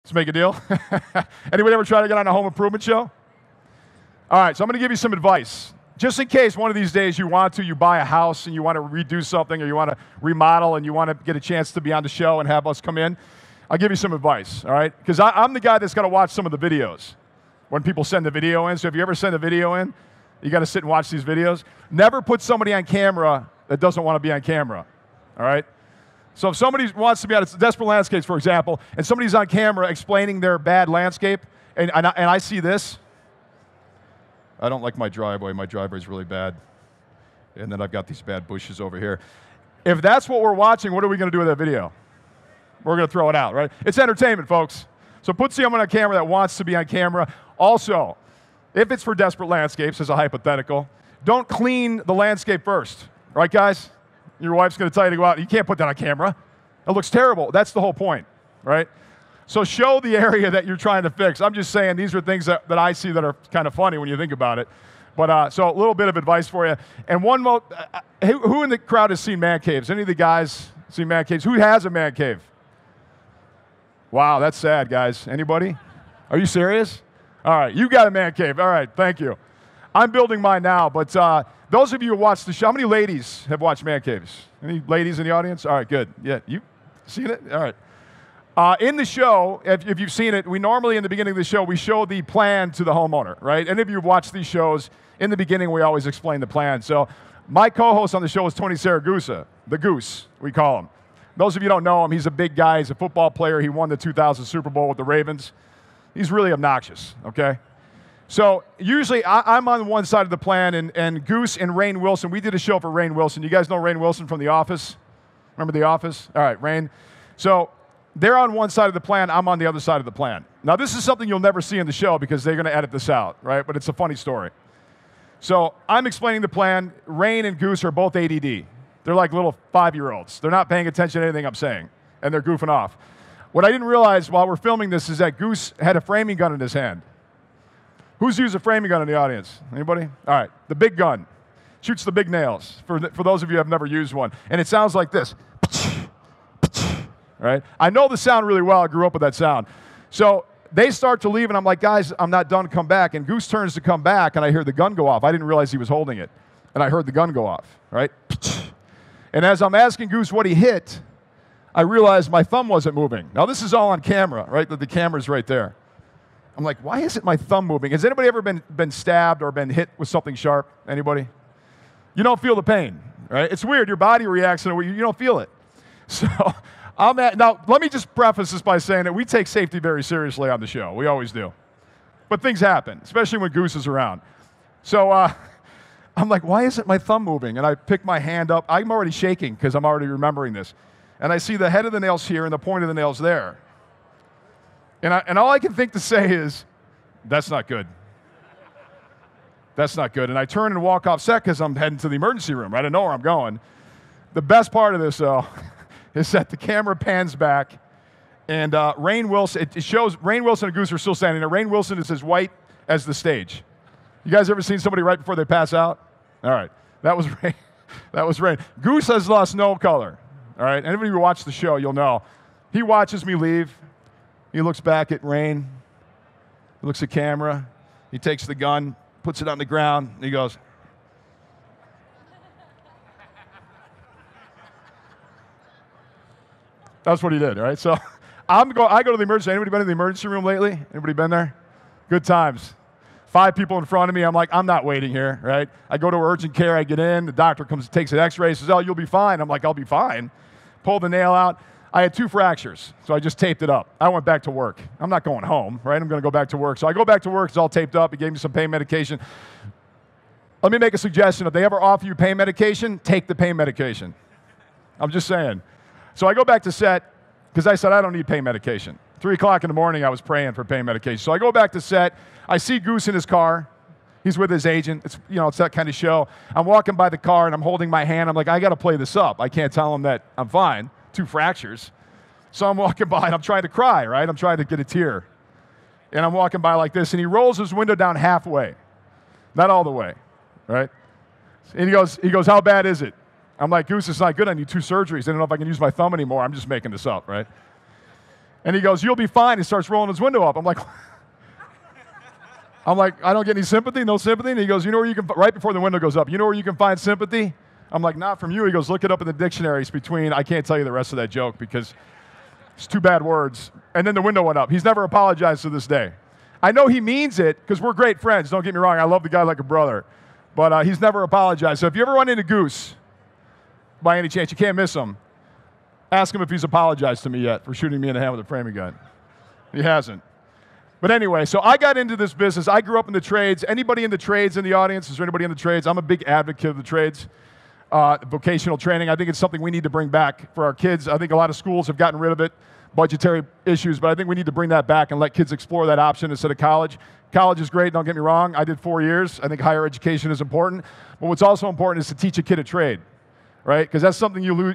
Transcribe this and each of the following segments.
Let's make a deal. Anybody ever try to get on a home improvement show? All right, so I'm going to give you some advice. Just in case one of these days you buy a house and you want to redo something or you want to remodel and you want to get a chance to be on the show and have us come in, I'll give you some advice, all right? Because I'm the guy that's got to watch some of the videos when people send the video in. So if you ever send a video in, you got to sit and watch these videos. Never put somebody on camera that doesn't want to be on camera, all right? So if somebody wants to be on Desperate Landscapes, for example, and somebody's on camera explaining their bad landscape, and I see this, I don't like my driveway. My driveway's really bad. And then I've got these bad bushes over here. If that's what we're watching, what are we going to do with that video? We're going to throw it out, right? It's entertainment, folks. So put someone on camera that wants to be on camera. Also, if it's for Desperate Landscapes, as a hypothetical, don't clean the landscape first. Right, guys? Your wife's going to tell you to go out. You can't put that on camera. It looks terrible. That's the whole point, right? So show the area that you're trying to fix. I'm just saying these are things that I see that are kind of funny when you think about it. But so a little bit of advice for you. And one more, who in the crowd has seen man caves? Any of the guys seen man caves? Who has a man cave? Wow, that's sad, guys. Anybody? Are you serious? All right, you got a man cave. All right, thank you. I'm building mine now, but those of you who watched the show, how many ladies have watched man caves? Any ladies in the audience? All right, good. Yeah, you seen it? All right. In the show, if you've seen it, we normally, in the beginning of the show, we show the plan to the homeowner, right? And if you've watched these shows, in the beginning, we always explain the plan. So my co-host on the show is Tony Saragusa, the Goose, we call him. Those of you who don't know him, he's a big guy. He's a football player. He won the 2000 Super Bowl with the Ravens. He's really obnoxious, okay? So usually I'm on one side of the plan, and Goose and Rainn Wilson, we did a show for Rainn Wilson. You guys know Rainn Wilson from The Office? Remember The Office? All right, Rainn. So they're on one side of the plan. I'm on the other side of the plan. Now, this is something you'll never see in the show because they're going to edit this out, right? But it's a funny story. So I'm explaining the plan. Rainn and Goose are both ADD. They're like little 5-year-olds. They're not paying attention to anything I'm saying, and they're goofing off. What I didn't realize while we're filming this is that Goose had a framing gun in his hand. Who's used a framing gun in the audience? Anybody? All right, the big gun. Shoots the big nails, for those of you who have never used one. And it sounds like this. Right? I know the sound really well. I grew up with that sound. So they start to leave, and I'm like, guys, I'm not done. Come back. And Goose turns to come back, and I hear the gun go off. I didn't realize he was holding it. And I heard the gun go off, right? And as I'm asking Goose what he hit, I realized my thumb wasn't moving. Now, this is all on camera, right? The camera's right there. I'm like, why isn't my thumb moving? Has anybody ever been stabbed or been hit with something sharp? Anybody? You don't feel the pain, right? It's weird. Your body reacts in a way you don't feel it. So now, let me just preface this by saying that we take safety very seriously on the show. We always do. But things happen, especially when Goose is around. So I'm like, why isn't my thumb moving? And I pick my hand up. I'm already shaking because I'm already remembering this. And I see the head of the nails here and the point of the nails there. And all I can think to say is, that's not good. That's not good. And I turn and walk off set because I'm heading to the emergency room. I don't know where I'm going. The best part of this, though, is that the camera pans back, and Rainn Wilson, it shows Rainn Wilson and Goose are still standing there. Rainn Wilson is as white as the stage. You guys ever seen somebody right before they pass out? All right. That was Rainn. That was Rainn. Goose has lost no color. All right. Anybody who watched the show, you'll know. He watches me leave. He looks back at Rainn. He looks at camera. He takes the gun, puts it on the ground, and he goes. That's what he did, all right? So I go to the emergency. Anybody been in the emergency room lately? Anybody been there? Good times. 5 people in front of me. I'm like, I'm not waiting here, right? I go to urgent care. I get in. The doctor comes, takes an x-ray, says, oh, you'll be fine. I'm like, I'll be fine. Pull the nail out. I had 2 fractures, so I just taped it up. I went back to work. I'm not going home, right? I'm going to go back to work. So I go back to work. It's all taped up. He gave me some pain medication. Let me make a suggestion. If they ever offer you pain medication, take the pain medication. I'm just saying. So I go back to set because I said I don't need pain medication. 3 o'clock in the morning, I was praying for pain medication. So I go back to set. I see Goose in his car. He's with his agent. It's that kind of show. I'm walking by the car, and I'm holding my hand. I'm like, I got to play this up. I can't tell him that I'm fine. 2 fractures. So I'm walking by, and I'm trying to cry, right? I'm trying to get a tear. And I'm walking by like this, and he rolls his window down halfway. Not all the way, right? And he goes, how bad is it? I'm like, Goose, it's not good. I need 2 surgeries. I don't know if I can use my thumb anymore. I'm just making this up, right? And he goes, you'll be fine. He starts rolling his window up. I'm like, I don't get any sympathy, no sympathy. And he goes, you know where you can, right before the window goes up, you know where you can find sympathy? I'm like, not from you. He goes, look it up in the dictionaries between, I can't tell you the rest of that joke because it's two bad words. And then the window went up. He's never apologized to this day. I know he means it because we're great friends. Don't get me wrong. I love the guy like a brother. But he's never apologized. So if you ever run into Goose, by any chance, you can't miss him, ask him if he's apologized to me yet for shooting me in the hand with a framing gun. He hasn't. But anyway, so I got into this business. I grew up in the trades. Anybody in the trades in the audience? Is there anybody in the trades? I'm a big advocate of the trades. Vocational training, I think it's something we need to bring back for our kids. I think a lot of schools have gotten rid of it, budgetary issues, but I think we need to bring that back and let kids explore that option instead of college. College is great, don't get me wrong. I did 4 years. I think higher education is important. But what's also important is to teach a kid a trade, right? Because that's something you'll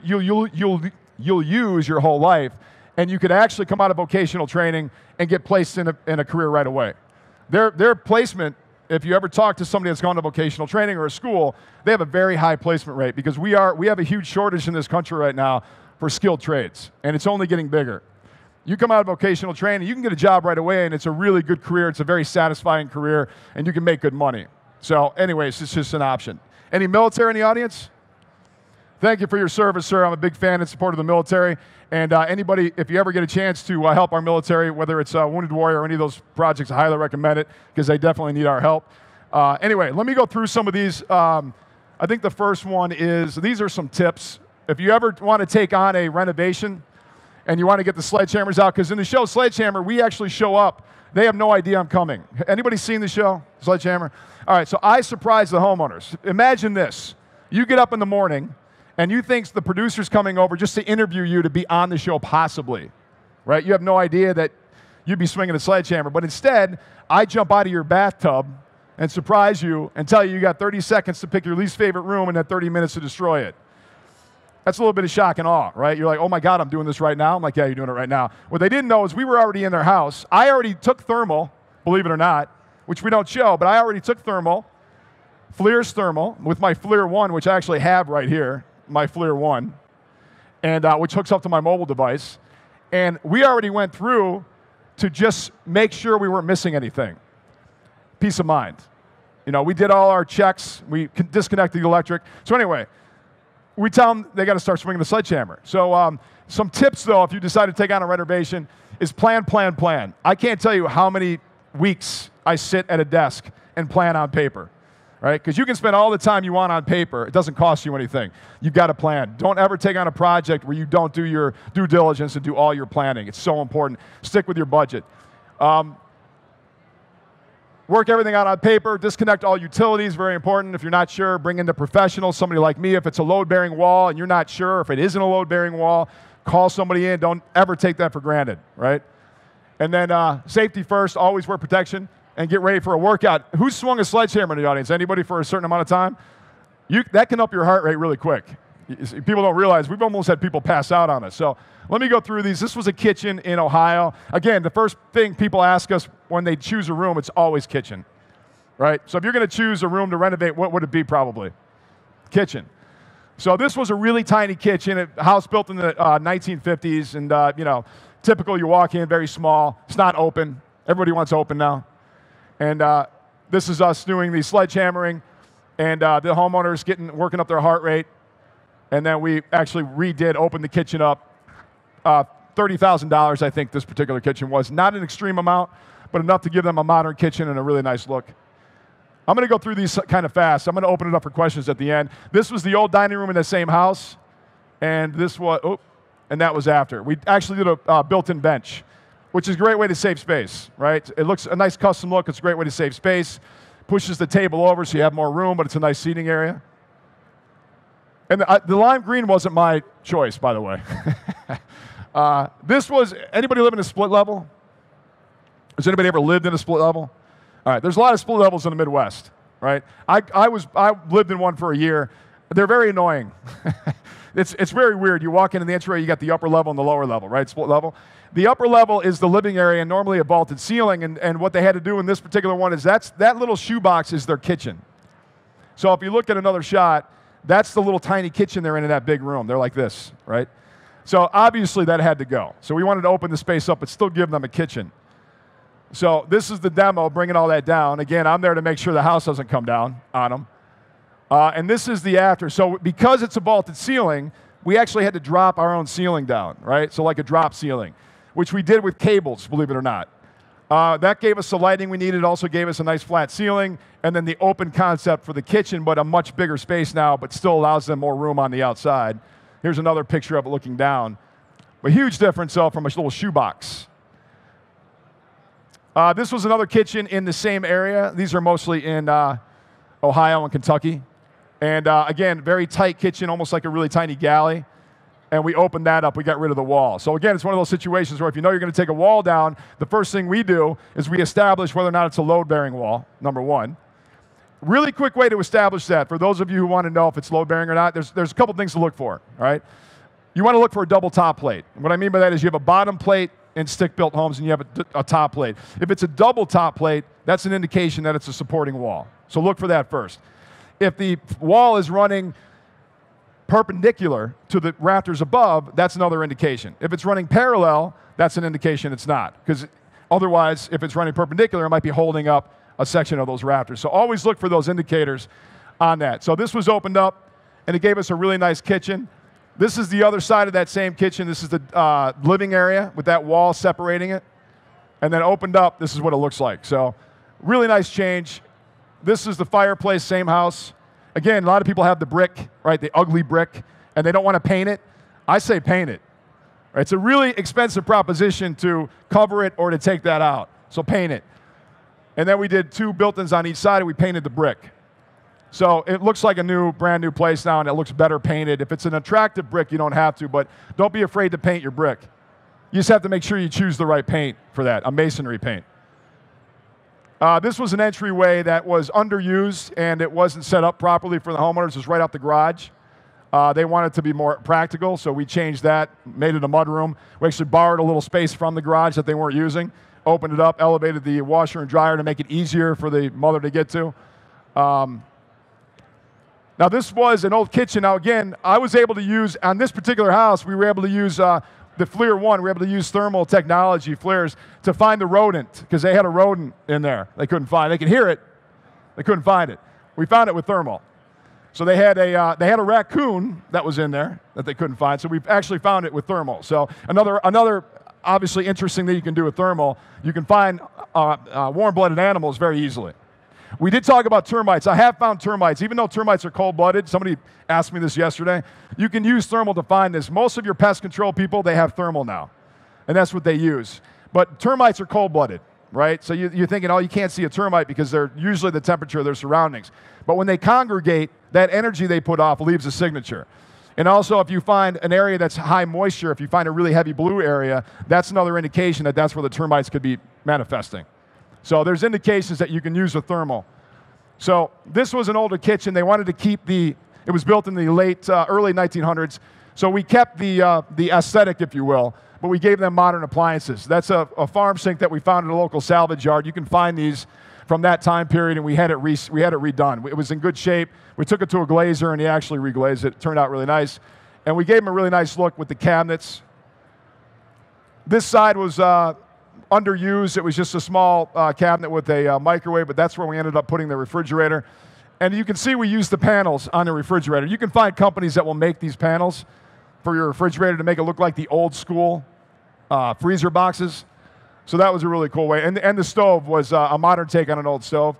use your whole life, and you could actually come out of vocational training and get placed in a career right away. Their placement, if you ever talk to somebody that's gone to vocational training or a school, they have a very high placement rate because we have a huge shortage in this country right now for skilled trades, and it's only getting bigger. You come out of vocational training, you can get a job right away, and it's a really good career. It's a very satisfying career, and you can make good money. So anyways, it's just an option. Any military in the audience? Thank you for your service, sir. I'm a big fan and supporter of the military. And anybody, if you ever get a chance to help our military, whether it's Wounded Warrior or any of those projects, I highly recommend it because they definitely need our help. Anyway, let me go through some of these. I think the first one is, these are some tips. If you ever want to take on a renovation and you want to get the Sledgehammers out, because in the show Sledgehammer, we actually show up. They have no idea I'm coming. Anybody seen the show, Sledgehammer? All right, so I surprise the homeowners. Imagine this. You get up in the morning, and you think the producer's coming over just to interview you to be on the show possibly, right? You have no idea that you'd be swinging a sledgehammer. But instead, I jump out of your bathtub and surprise you and tell you got 30 seconds to pick your least favorite room and then 30 minutes to destroy it. That's a little bit of shock and awe, right? You're like, oh my God, I'm doing this right now? I'm like, yeah, you're doing it right now. What they didn't know is we were already in their house. I already took thermal, believe it or not, which we don't show, but I already took thermal, Flir's thermal, with my Flir One, which I actually have right here, my Flir One, and which hooks up to my mobile device. And we already went through to just make sure we weren't missing anything. Peace of mind. You know, we did all our checks. We disconnected the electric. So anyway, we tell them they got to start swinging the sledgehammer. So some tips, though, if you decide to take on a renovation, is plan, plan, plan. I can't tell you how many weeks I sit at a desk and plan on paper, right? Because you can spend all the time you want on paper. It doesn't cost you anything. You've got to plan. Don't ever take on a project where you don't do your due diligence and do all your planning. It's so important. Stick with your budget. Work everything out on paper. Disconnect all utilities, very important. If you're not sure, bring in the professionals, somebody like me. If it's a load-bearing wall and you're not sure, if it isn't a load-bearing wall, call somebody in. Don't ever take that for granted, right? And then safety first, always wear protection, and get ready for a workout. Who's swung a sledgehammer in the audience? Anybody for a certain amount of time? That can up your heart rate really quick. People don't realize we've almost had people pass out on us. So let me go through these. This was a kitchen in Ohio. Again, the first thing people ask us when they choose a room, it's always kitchen, right? So if you're going to choose a room to renovate, what would it be probably? Kitchen. So this was a really tiny kitchen, a house built in the 1950s, and you know, typical. You walk in, very small. It's not open. Everybody wants open now. And this is us doing the sledgehammering, and the homeowners working up their heart rate. And then we actually opened the kitchen up. $30,000, I think this particular kitchen was. Not an extreme amount, but enough to give them a modern kitchen and a really nice look. I'm going to go through these kind of fast. I'm going to open it up for questions at the end. This was the old dining room in the same house, and and that was after. We actually did a built-in bench, which is a great way to save space, right? It looks a nice custom look. It's a great way to save space. Pushes the table over so you have more room, but it's a nice seating area. And the lime green wasn't my choice, by the way. Anybody live in a split level? Has anybody ever lived in a split level? All right, there's a lot of split levels in the Midwest, right? I lived in one for a year. They're very annoying. It's very weird. You walk in the entryway, you got the upper level and the lower level, right? Split level. The upper level is the living area and normally a vaulted ceiling, and what they had to do in this particular one is that little shoebox is their kitchen. So if you look at another shot, that's the little tiny kitchen they're in that big room. They're like this, right? So obviously that had to go. So we wanted to open the space up but still give them a kitchen. So this is the demo, bringing all that down. Again, I'm there to make sure the house doesn't come down on them. And this is the after. So because it's a vaulted ceiling, we actually had to drop our own ceiling down, right? So like a drop ceiling, which we did with cables, believe it or not. That gave us the lighting we needed, also gave us a nice flat ceiling, and then the open concept for the kitchen, but a much bigger space now, but still allows them more room on the outside. Here's another picture of it looking down. A huge difference, though, from a little shoebox. This was another kitchen in the same area. These are mostly in Ohio and Kentucky. And again, very tight kitchen, almost like a really tiny galley. And we opened that up, we got rid of the wall. So again, it's one of those situations where if you know you're going to take a wall down, the first thing we do is we establish whether or not it's a load-bearing wall, number one. Really quick way to establish that, for those of you who want to know if it's load-bearing or not, there's a couple things to look for, all right? You want to look for a double top plate. And what I mean by that is you have a bottom plate in stick-built homes and you have a top plate. If it's a double top plate, that's an indication that it's a supporting wall. So look for that first. If the wall is running perpendicular to the rafters above, that's another indication. If it's running parallel, that's an indication it's not. Because otherwise, if it's running perpendicular, it might be holding up a section of those rafters. So always look for those indicators on that. So this was opened up, and it gave us a really nice kitchen. This is the other side of that same kitchen. This is the living area with that wall separating it. And then opened up, this is what it looks like. So really nice change. This is the fireplace, same house. Again, a lot of people have the brick, right, the ugly brick, and they don't want to paint it. I say paint it. Right? It's a really expensive proposition to cover it or to take that out. So paint it. And then we did 2 built-ins on each side, and we painted the brick. So it looks like a brand new place now, and it looks better painted. If it's an attractive brick, you don't have to, but don't be afraid to paint your brick. You just have to make sure you choose the right paint for that, a masonry paint. This was an entryway that was underused, and it wasn't set up properly for the homeowners. It was right out the garage. They wanted to be more practical, so we changed that, made it a mudroom. We actually borrowed a little space from the garage that they weren't using, opened it up, elevated the washer and dryer to make it easier for the mother to get to. Now, this was an old kitchen. Now, again, I was able to use, on this particular house, we were able to use the Flir One. We were able to use thermal technology, Flirs, to find the rodent, because they had a rodent in there they couldn't find. They could hear it. They couldn't find it. We found it with thermal. So they had a raccoon that was in there that they couldn't find. So we actually found it with thermal. So another obviously interesting thing you can do with thermal, you can find warm-blooded animals very easily. We did talk about termites. I have found termites. Even though termites are cold-blooded, somebody asked me this yesterday, you can use thermal to find this. Most of your pest control people, they have thermal now, and that's what they use. But termites are cold-blooded, right? So you're thinking, oh, you can't see a termite because they're usually the temperature of their surroundings. But when they congregate, that energy they put off leaves a signature. And also, if you find an area that's high moisture, if you find a really heavy blue area, that's another indication that that's where the termites could be manifesting. So there's indications that you can use a thermal. So this was an older kitchen. They wanted to keep it was built in the early 1900s. So we kept the aesthetic, if you will, but we gave them modern appliances. That's a farm sink that we found at a local salvage yard. You can find these from that time period, and we had it redone. It was in good shape. We took it to a glazer, and he actually reglazed it. It turned out really nice. And we gave him a really nice look with the cabinets. This side was underused. It was just a small cabinet with a microwave, but that's where we ended up putting the refrigerator. And you can see we used the panels on the refrigerator. You can find companies that will make these panels for your refrigerator to make it look like the old school freezer boxes. So that was a really cool way. And the stove was a modern take on an old stove.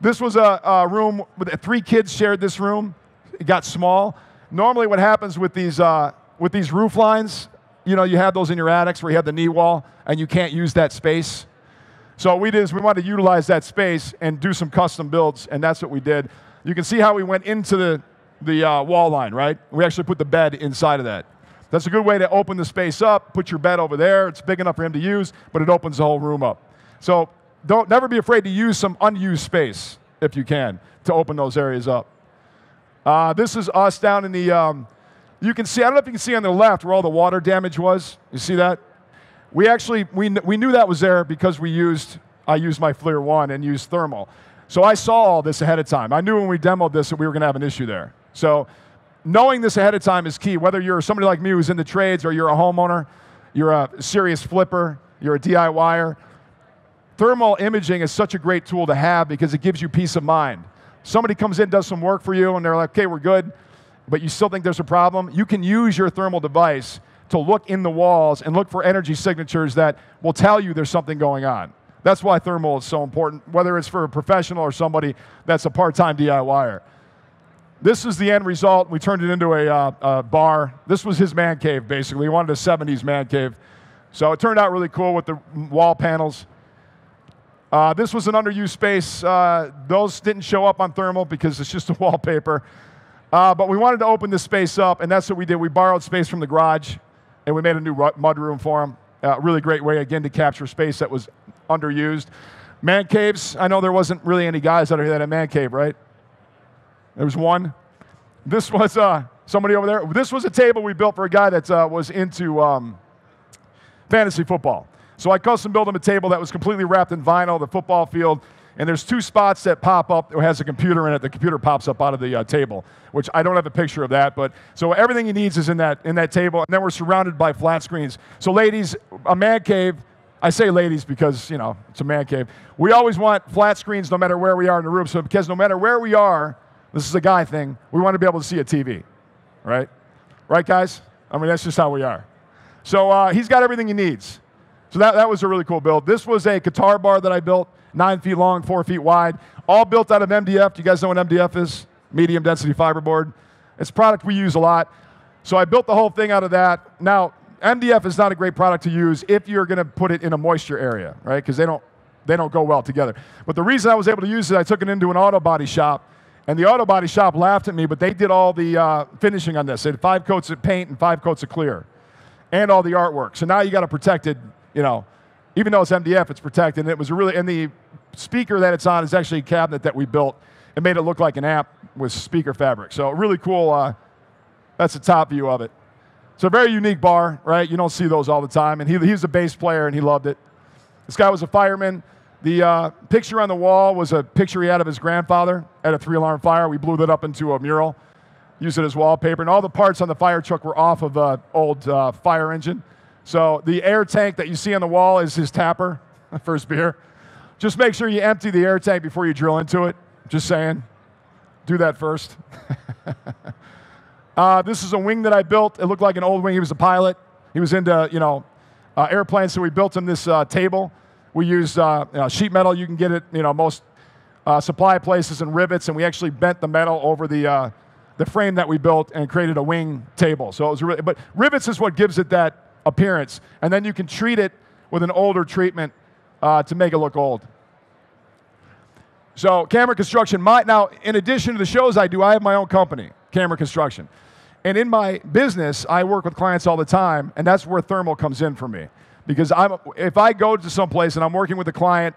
This was a room, 3 kids shared this room. It got small. Normally what happens with these roof lines, you know, you have those in your attics where you have the knee wall and you can't use that space. So what we did is we wanted to utilize that space and do some custom builds, and that's what we did. You can see how we went into the wall line, right? We actually put the bed inside of that. That's a good way to open the space up, put your bed over there. It's big enough for him to use, but it opens the whole room up. So never be afraid to use some unused space, if you can, to open those areas up. This is us down in the, you can see, I don't know if you can see on the left where all the water damage was. You see that? We actually, we knew that was there because I used my Flir One and used thermal. So I saw all this ahead of time. I knew when we demoed this that we were going to have an issue there. So knowing this ahead of time is key. Whether you're somebody like me who's in the trades or you're a homeowner, you're a serious flipper, you're a DIYer, thermal imaging is such a great tool to have because it gives you peace of mind. Somebody comes in, does some work for you, and they're like, okay, we're good, but you still think there's a problem. You can use your thermal device to look in the walls and look for energy signatures that will tell you there's something going on. That's why thermal is so important, whether it's for a professional or somebody that's a part-time DIYer. This is the end result. We turned it into a bar. This was his man cave, basically. He wanted a 70s man cave. So it turned out really cool with the wall panels. This was an underused space. Those didn't show up on thermal because it's just a wallpaper. But we wanted to open this space up, and that's what we did. We borrowed space from the garage, and we made a new mud room for him. Really great way, again, to capture space that was underused. Man caves, I know there wasn't really any guys out here that had a man cave, right? There was one. This was somebody over there. This was a table we built for a guy that was into fantasy football. So I custom built him a table that was completely wrapped in vinyl, the football field, and there's 2 spots that pop up. It has a computer in it. The computer pops up out of the table, which I don't have a picture of that. But so everything he needs is in that table, and then we're surrounded by flat screens. So ladies, a man cave. I say ladies because, you know, it's a man cave. We always want flat screens no matter where we are in the room. So because no matter where we are, this is a guy thing, we want to be able to see a TV, right? Right, guys? I mean, that's just how we are. So he's got everything he needs. So that was a really cool build. This was a guitar bar that I built, 9 feet long, 4 feet wide, all built out of MDF. Do you guys know what MDF is? Medium density fiberboard. It's a product we use a lot. So I built the whole thing out of that. Now, MDF is not a great product to use if you're going to put it in a moisture area, right? Because they don't go well together. But the reason I was able to use it, I took it into an auto body shop, and the auto body shop laughed at me, but they did all the finishing on this. They had 5 coats of paint and 5 coats of clear, and all the artwork. So now you got a protected, you know, even though it's MDF, it's protected. And it was and the speaker that it's on is actually a cabinet that we built and made it look like an amp with speaker fabric. So really cool. That's the top view of it. It's a very unique bar, right? You don't see those all the time. And he's a bass player, and he loved it. This guy was a fireman. The picture on the wall was a picture he had of his grandfather at a 3-alarm fire. We blew that up into a mural, used it as wallpaper. And all the parts on the fire truck were off of an old fire engine. So the air tank that you see on the wall is his tapper for his beer. Just make sure you empty the air tank before you drill into it. Just saying. Do that first. This is a wing that I built. It looked like an old wing. He was a pilot. He was into, you know, airplanes, so we built him this table. We used sheet metal. You can get it, you know, most supply places, and rivets, and we actually bent the metal over the frame that we built and created a wing table. So it was but rivets is what gives it that appearance, and then you can treat it with an older treatment to make it look old. So camera construction, now in addition to the shows I do, I have my own company, Camera Construction. And in my business, I work with clients all the time, and that's where thermal comes in for me. Because if I go to some place and I'm working with a client,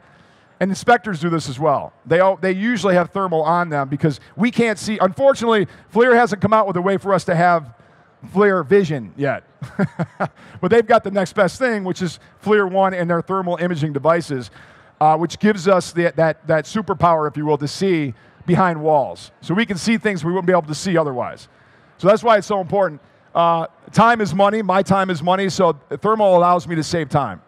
and inspectors do this as well, they usually have thermal on them because we can't see. Unfortunately, Flir hasn't come out with a way for us to have Flir Vision yet. But they've got the next best thing, which is Flir One and their thermal imaging devices, which gives us that superpower, if you will, to see behind walls. So we can see things we wouldn't be able to see otherwise. So that's why it's so important. Time is money. My time is money, so thermal allows me to save time.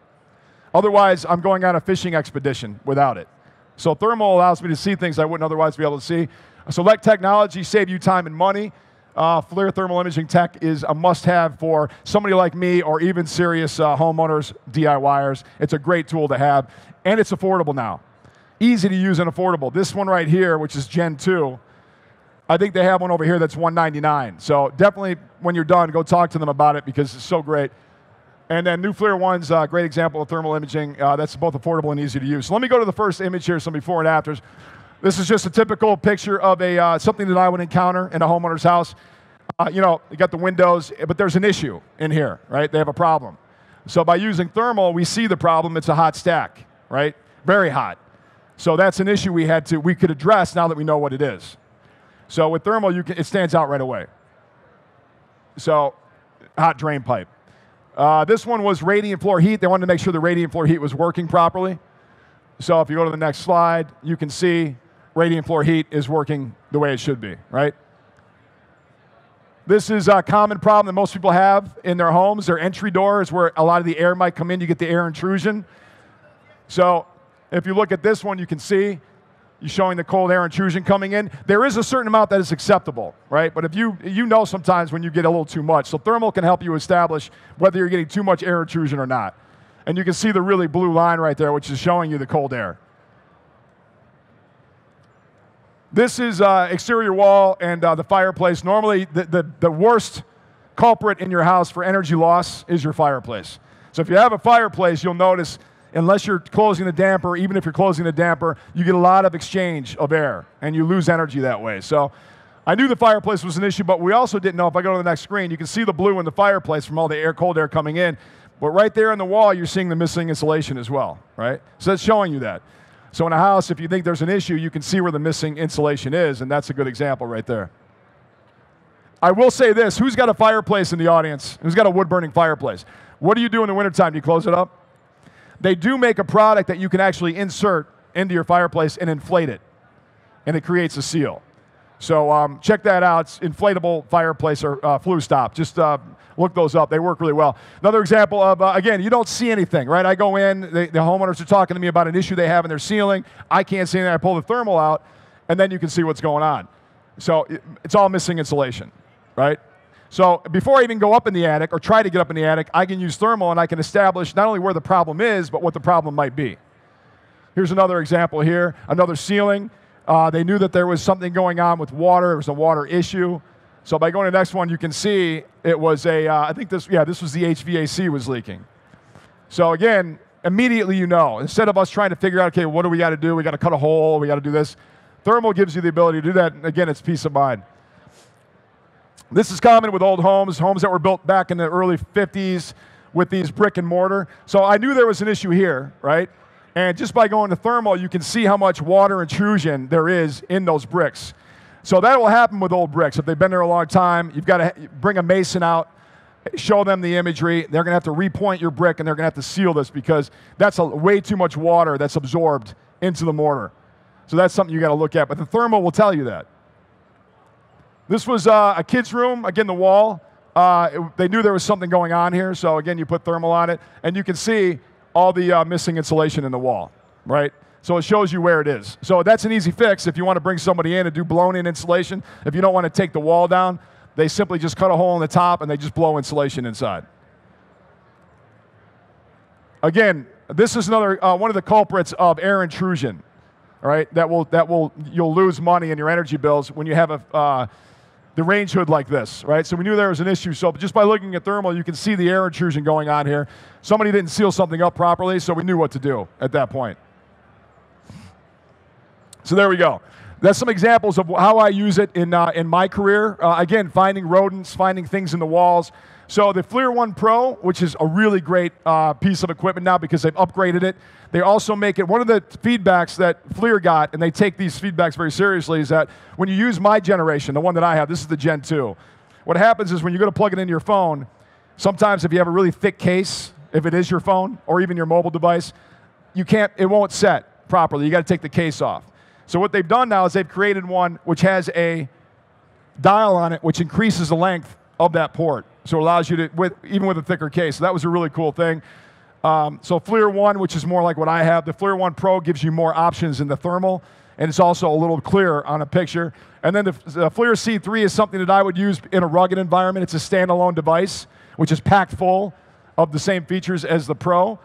Otherwise, I'm going on a fishing expedition without it. So thermal allows me to see things I wouldn't otherwise be able to see. So let technology save you time and money. Flir Thermal Imaging Tech is a must-have for somebody like me or even serious homeowners, DIYers. It's a great tool to have, and it's affordable now. Easy to use and affordable. This one right here, which is Gen 2, I think they have one over here that's $199. So definitely, when you're done, go talk to them about it because it's so great. And then new Flir One's a great example of thermal imaging. That's both affordable and easy to use. So let me go to the first image here, some before and afters. This is just a typical picture of something that I would encounter in a homeowner's house. You know, you got the windows, but there's an issue in here, right? They have a problem. So by using thermal, we see the problem. It's a hot stack, right? Very hot. So that's an issue we could address now that we know what it is. So with thermal, it stands out right away. So hot drain pipe. This one was radiant floor heat. They wanted to make sure the radiant floor heat was working properly. So if you go to the next slide, you can see radiant floor heat is working the way it should be, right? This is a common problem that most people have in their homes. Their entry door is where a lot of the air might come in. You get the air intrusion. So if you look at this one, you can see you're showing the cold air intrusion coming in. There is a certain amount that is acceptable, right? But if you know sometimes when you get a little too much. So thermal can help you establish whether you're getting too much air intrusion or not. And you can see the really blue line right there, which is showing you the cold air. This is exterior wall and the fireplace. Normally, the worst culprit in your house for energy loss is your fireplace. So if you have a fireplace, you'll notice, unless you're closing the damper, even if you're closing the damper, you get a lot of exchange of air, and you lose energy that way. So I knew the fireplace was an issue, but we also didn't know. If I go to the next screen, you can see the blue in the fireplace from all the air, cold air coming in. But right there on the wall, you're seeing the missing insulation as well, right? So that's showing you that. So in a house, if you think there's an issue, you can see where the missing insulation is, and that's a good example right there. I will say this, who's got a fireplace in the audience? Who's got a wood-burning fireplace? What do you do in the wintertime? Do you close it up? They do make a product that you can actually insert into your fireplace and inflate it, and it creates a seal. So check that out. It's inflatable fireplace or flue stop. Just look those up. They work really well. Another example of, again, you don't see anything, right? I go in, the homeowners are talking to me about an issue they have in their ceiling. I can't see anything. I pull the thermal out, and then you can see what's going on. So it's all missing insulation, right? So before I even go up in the attic or try to get up in the attic, I can use thermal, and I can establish not only where the problem is, but what the problem might be. Here's another example here, another ceiling. They knew that there was something going on with water. There was a water issue. So by going to the next one, you can see it was I think this was the HVAC was leaking. So again, immediately you know. Instead of us trying to figure out, okay, what do we got to do? We got to cut a hole. We got to do this. Thermal gives you the ability to do that. And again, it's peace of mind. This is common with old homes that were built back in the early 50s with these brick and mortar. So I knew there was an issue here, right? And just by going to thermal, you can see how much water intrusion there is in those bricks. So that will happen with old bricks. If they've been there a long time, you've got to bring a mason out, show them the imagery. They're going to have to repoint your brick, and they're going to have to seal this because that's way too much water that's absorbed into the mortar. So that's something you got to look at. But the thermal will tell you that. This was a kid's room. Again, the wall. They knew there was something going on here. So again, you put thermal on it, and you can see all the missing insulation in the wall, right? So it shows you where it is. So that's an easy fix if you want to bring somebody in and do blown-in insulation. If you don't want to take the wall down, they simply just cut a hole in the top and they just blow insulation inside. Again, this is another one of the culprits of air intrusion, all right? You'll lose money in your energy bills when you have the range hood like this, right? So we knew there was an issue. So just by looking at thermal, you can see the air intrusion going on here. Somebody didn't seal something up properly, so we knew what to do at that point. So there we go. That's some examples of how I use it in my career. Again, finding rodents, finding things in the walls. So the Flir One Pro, which is a really great piece of equipment now because they've upgraded it. They also make it, one of the feedbacks that Flir got, and they take these feedbacks very seriously, is that when you use my generation, the one that I have, this is the Gen 2. What happens is when you go to plug it into your phone, sometimes if you have a really thick case, if it is your phone or even your mobile device, it won't set properly. You got to take the case off. So what they've done now is they've created one which has a dial on it which increases the length of that port. So it allows you to, even with a thicker case. So that was a really cool thing. So Flir One, which is more like what I have, the Flir One Pro gives you more options in the thermal, and it's also a little clearer on a picture. And then the Flir C3 is something that I would use in a rugged environment. It's a standalone device, which is packed full of the same features as the Pro,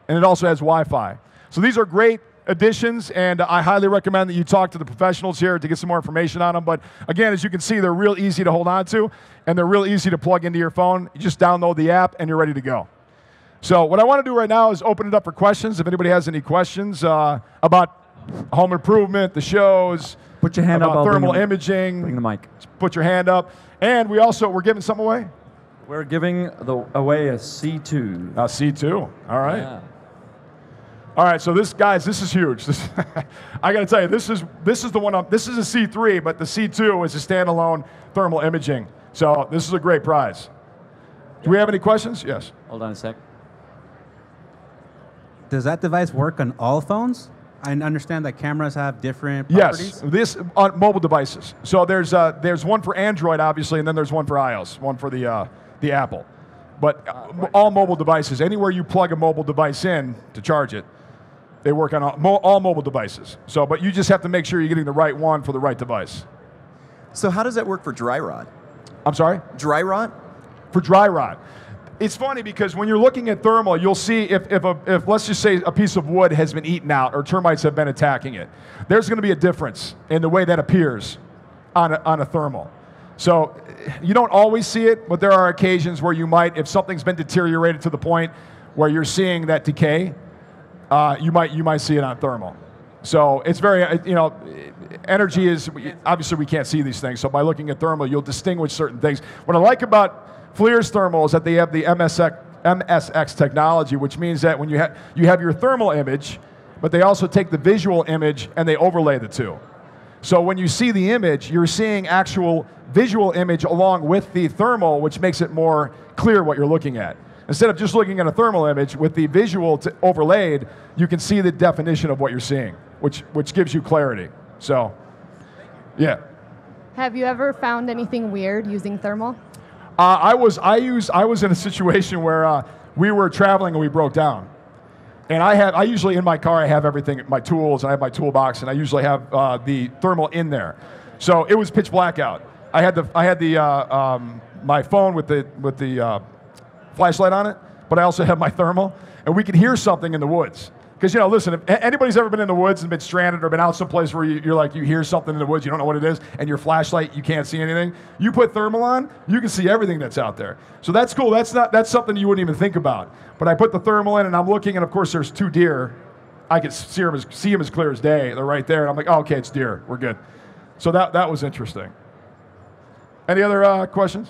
and it also has Wi-Fi. So these are great additions, and I highly recommend that you talk to the professionals here to get some more information on them. But again, as you can see, they're real easy to hold on to, and they're real easy to plug into your phone. You just download the app, and you're ready to go. So what I want to do right now is open it up for questions. If anybody has any questions about home improvement, the shows, put your hand about up, thermal imaging, bring the mic. Put your hand up. And we're giving something away? We're giving away a C2. A C2, all right. Yeah. All right, so this is huge. I got to tell you, this is the one. This is a C3, but the C2 is a standalone thermal imaging. So this is a great prize. Do we have any questions? Yes. Hold on a sec. Does that device work on all phones? I understand that cameras have different properties. Yes, this on mobile devices. So there's one for Android, obviously, and then there's one for iOS, one for the Apple. But all mobile devices, anywhere you plug a mobile device in to charge it, they work on all mobile devices. So, but you just have to make sure you're getting the right one for the right device. So how does that work for dry rot? I'm sorry? Dry rot? For dry rot. It's funny because when you're looking at thermal, you'll see if let's just say a piece of wood has been eaten out or termites have been attacking it, there's going to be a difference in the way that appears on a thermal. So you don't always see it, but there are occasions where you might, if something's been deteriorated to the point where you're seeing that decay, you might see it on thermal. So it's very, energy is, obviously we can't see these things, so by looking at thermal, you'll distinguish certain things. What I like about Flir's thermal is that they have the MSX technology, which means that when you have your thermal image, but they also take the visual image and they overlay the two. So when you see the image, you're seeing actual visual image along with the thermal, which makes it more clear what you're looking at. Instead of just looking at a thermal image, with the visual overlaid, you can see the definition of what you're seeing, which gives you clarity. So, yeah. Have you ever found anything weird using thermal? I was in a situation where we were traveling and we broke down, and I usually in my car I have everything, my tools, and I have my toolbox, and I usually have the thermal in there. So it was pitch black out. I had my phone with the flashlight on it, but I also have my thermal, and we could hear something in the woods. Because, listen, if anybody's ever been in the woods and been stranded or been out someplace where you hear something in the woods, you don't know what it is, and your flashlight, you can't see anything, you put thermal on, you can see everything that's out there. So that's cool. That's something you wouldn't even think about. But I put the thermal in, and I'm looking, and of course there's two deer. I could see them as clear as day. They're right there, and I'm like, oh, okay, it's deer. We're good. So that was interesting. Any other questions?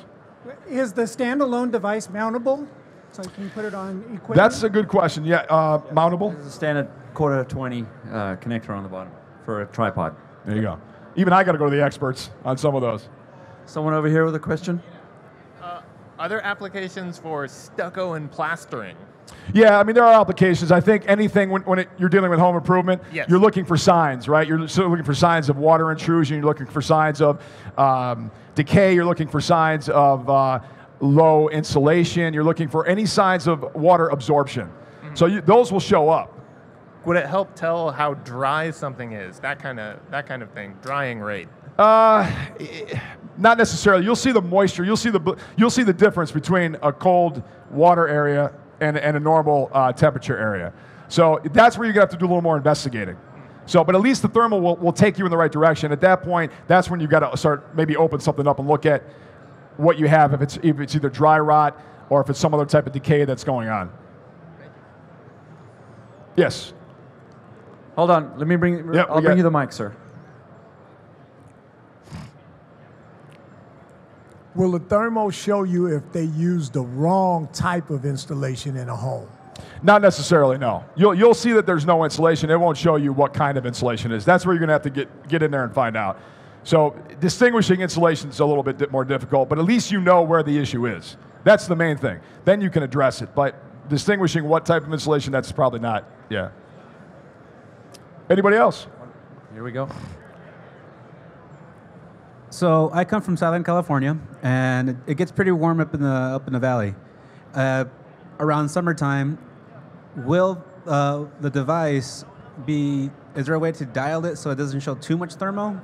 Is the standalone device mountable? So you can put it on equipment? That's a good question. Yeah, mountable. There's a standard quarter 20 connector on the bottom for a tripod. There you go. Even I got to go to the experts on some of those. Someone over here with a question? Are there applications for stucco and plastering? Yeah, I mean, there are applications. I think anything when you're dealing with home improvement, yes. You're looking for signs, right? You're still looking for signs of water intrusion. You're looking for signs of decay. You're looking for signs of low insulation. You're looking for any signs of water absorption. Mm-hmm. So those will show up. Would it help tell how dry something is? That kind of thing. Drying rate. Not necessarily. You'll see the moisture. You'll see the difference between a cold water area and a normal temperature area. So that's where you're gonna have to do a little more investigating. So, but at least the thermal will take you in the right direction. At that point, that's when you got to start maybe open something up and look at what you have, if it's either dry rot or if it's some other type of decay that's going on. Yes. Hold on. Let me bring. Yep, I'll bring you the mic, sir. Will the thermo show you if they use the wrong type of installation in a home? Not necessarily, no. You'll see that there's no insulation. It won't show you what kind of insulation it is. That's where you're going to have to get in there and find out. So distinguishing insulation is a little bit more difficult, but at least you know where the issue is. That's the main thing. Then you can address it. But distinguishing what type of insulation, that's probably not. Yeah. Anybody else? Here we go. So I come from Southern California, and it gets pretty warm up in the valley. Around summertime, will the device be? Is there a way to dial it so it doesn't show too much thermal?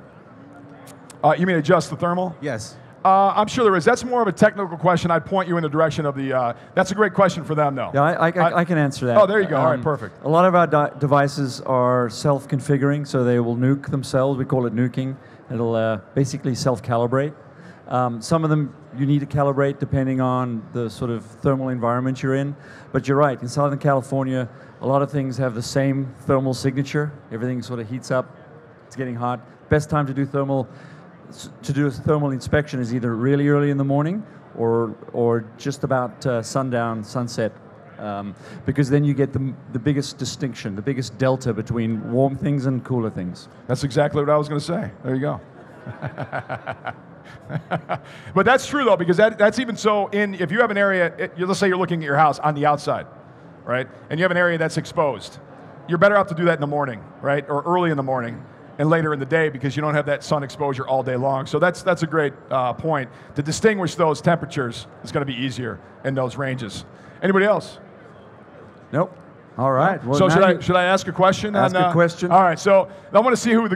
You mean adjust the thermal? Yes. I'm sure there is. That's more of a technical question. I'd point you in the direction of the. That's a great question for them, though. Yeah, I can answer that. Oh, there you go. All right, perfect. A lot of our devices are self-configuring, so they will nuke themselves. We call it nuking. It'll basically self-calibrate. Some of them you need to calibrate depending on the sort of thermal environment you're in. But you're right, in Southern California, a lot of things have the same thermal signature. Everything sort of heats up. It's getting hot. Best time to do a thermal inspection is either really early in the morning or just about sundown, sunset, because then you get the biggest distinction, the biggest delta between warm things and cooler things. That's exactly what I was going to say. There you go. But that's true, though, because that's even so if you have an area, let's say you're looking at your house on the outside, right, and you have an area that's exposed. you're better off to do that in the morning, right? Or early in the morning and later in the day because you don't have that sun exposure all day long. So that's a great point. To distinguish those temperatures is going to be easier in those ranges. Anybody else? Nope. All right. Well, so now should I ask a question? Ask a question. All right. So I want to see who the